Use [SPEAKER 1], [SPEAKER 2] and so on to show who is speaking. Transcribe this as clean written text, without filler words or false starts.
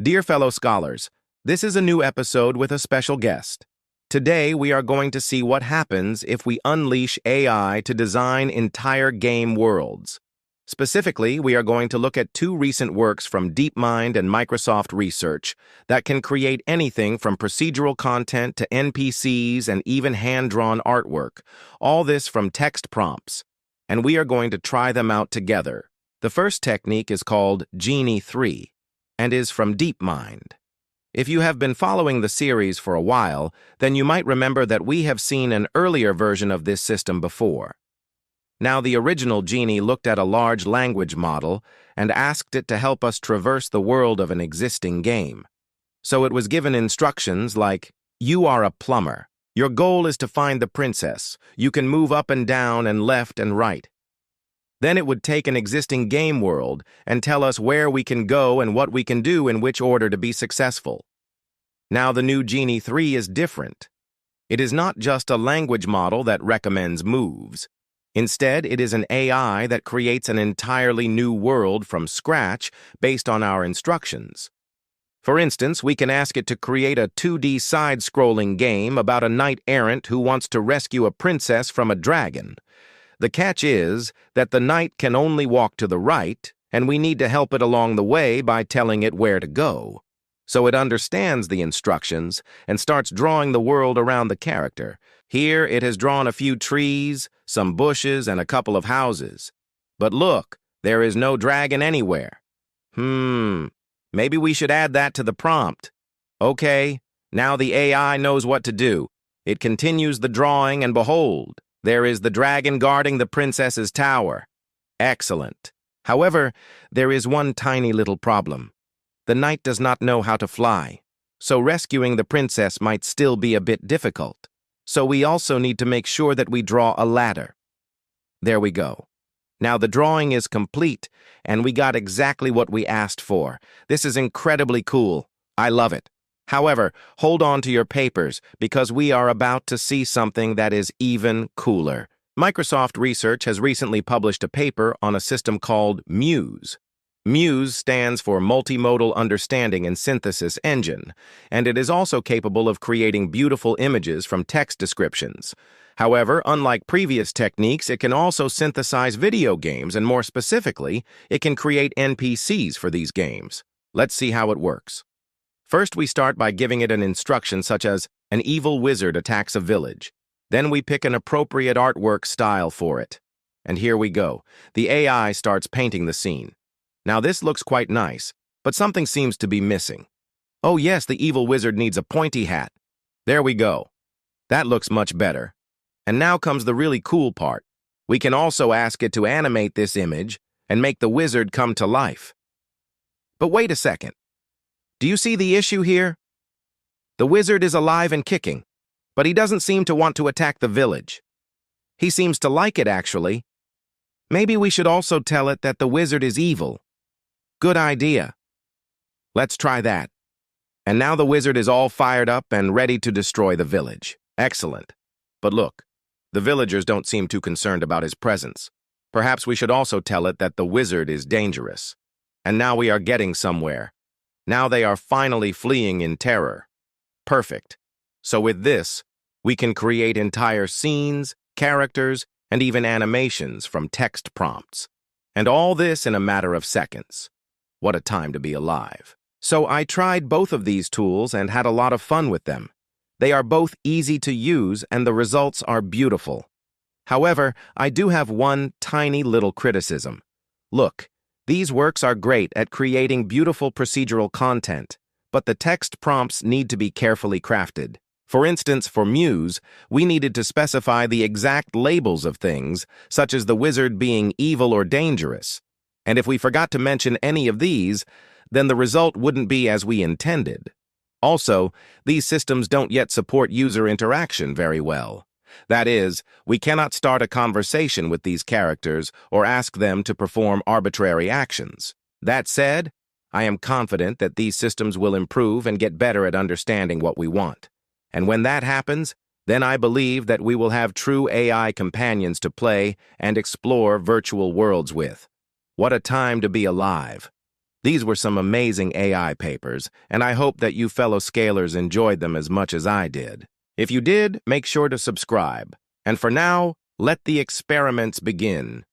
[SPEAKER 1] Dear fellow scholars, this is a new episode with a special guest. Today, we are going to see what happens if we unleash AI to design entire game worlds. Specifically, we are going to look at two recent works from DeepMind and Microsoft Research that can create anything from procedural content to NPCs and even hand-drawn artwork, all this from text prompts. And we are going to try them out together. The first technique is called Genie 3 and is from DeepMind. If you have been following the series for a while, then you might remember that we have seen an earlier version of this system before. Now, the original Genie looked at a large language model and asked it to help us traverse the world of an existing game. So it was given instructions like, "You are a plumber. Your goal is to find the princess. You can move up and down and left and right." Then it would take an existing game world and tell us where we can go and what we can do in which order to be successful. Now the new Genie 3 is different. It is not just a language model that recommends moves. Instead, it is an AI that creates an entirely new world from scratch based on our instructions. For instance, we can ask it to create a 2D side-scrolling game about a knight-errant who wants to rescue a princess from a dragon. The catch is that the knight can only walk to the right, and we need to help it along the way by telling it where to go. So it understands the instructions and starts drawing the world around the character. Here it has drawn a few trees, some bushes, and a couple of houses. But look, there is no dragon anywhere. Maybe we should add that to the prompt. Okay, now the AI knows what to do. It continues the drawing, and behold, there is the dragon guarding the princess's tower. Excellent. However, there is one tiny little problem. The knight does not know how to fly, so rescuing the princess might still be a bit difficult. So we also need to make sure that we draw a ladder. There we go. Now the drawing is complete, and we got exactly what we asked for. This is incredibly cool. I love it. However, hold on to your papers, because we are about to see something that is even cooler. Microsoft Research has recently published a paper on a system called Muse. Muse stands for Multimodal Understanding and Synthesis Engine, and it is also capable of creating beautiful images from text descriptions. However, unlike previous techniques, it can also synthesize video games, and more specifically, it can create NPCs for these games. Let's see how it works. First, we start by giving it an instruction such as, "An evil wizard attacks a village." Then we pick an appropriate artwork style for it. And here we go. The AI starts painting the scene. Now this looks quite nice, but something seems to be missing. Oh yes, the evil wizard needs a pointy hat. There we go. That looks much better. And now comes the really cool part. We can also ask it to animate this image and make the wizard come to life. But wait a second. Do you see the issue here? The wizard is alive and kicking, but he doesn't seem to want to attack the village. He seems to like it, actually. Maybe we should also tell it that the wizard is evil. Good idea. Let's try that. And now the wizard is all fired up and ready to destroy the village. Excellent. But look, the villagers don't seem too concerned about his presence. Perhaps we should also tell it that the wizard is dangerous. And now we are getting somewhere. Now they are finally fleeing in terror. Perfect. So with this, we can create entire scenes, characters, and even animations from text prompts. And all this in a matter of seconds. What a time to be alive. So I tried both of these tools and had a lot of fun with them. They are both easy to use and the results are beautiful. However, I do have one tiny little criticism. Look, these works are great at creating beautiful procedural content, but the text prompts need to be carefully crafted. For instance, for Muse, we needed to specify the exact labels of things, such as the wizard being evil or dangerous. And if we forgot to mention any of these, then the result wouldn't be as we intended. Also, these systems don't yet support user interaction very well. That is, we cannot start a conversation with these characters or ask them to perform arbitrary actions. That said, I am confident that these systems will improve and get better at understanding what we want. And when that happens, then I believe that we will have true AI companions to play and explore virtual worlds with. What a time to be alive. These were some amazing AI papers, and I hope that you fellow scalers enjoyed them as much as I did. If you did, make sure to subscribe. And for now, let the experiments begin.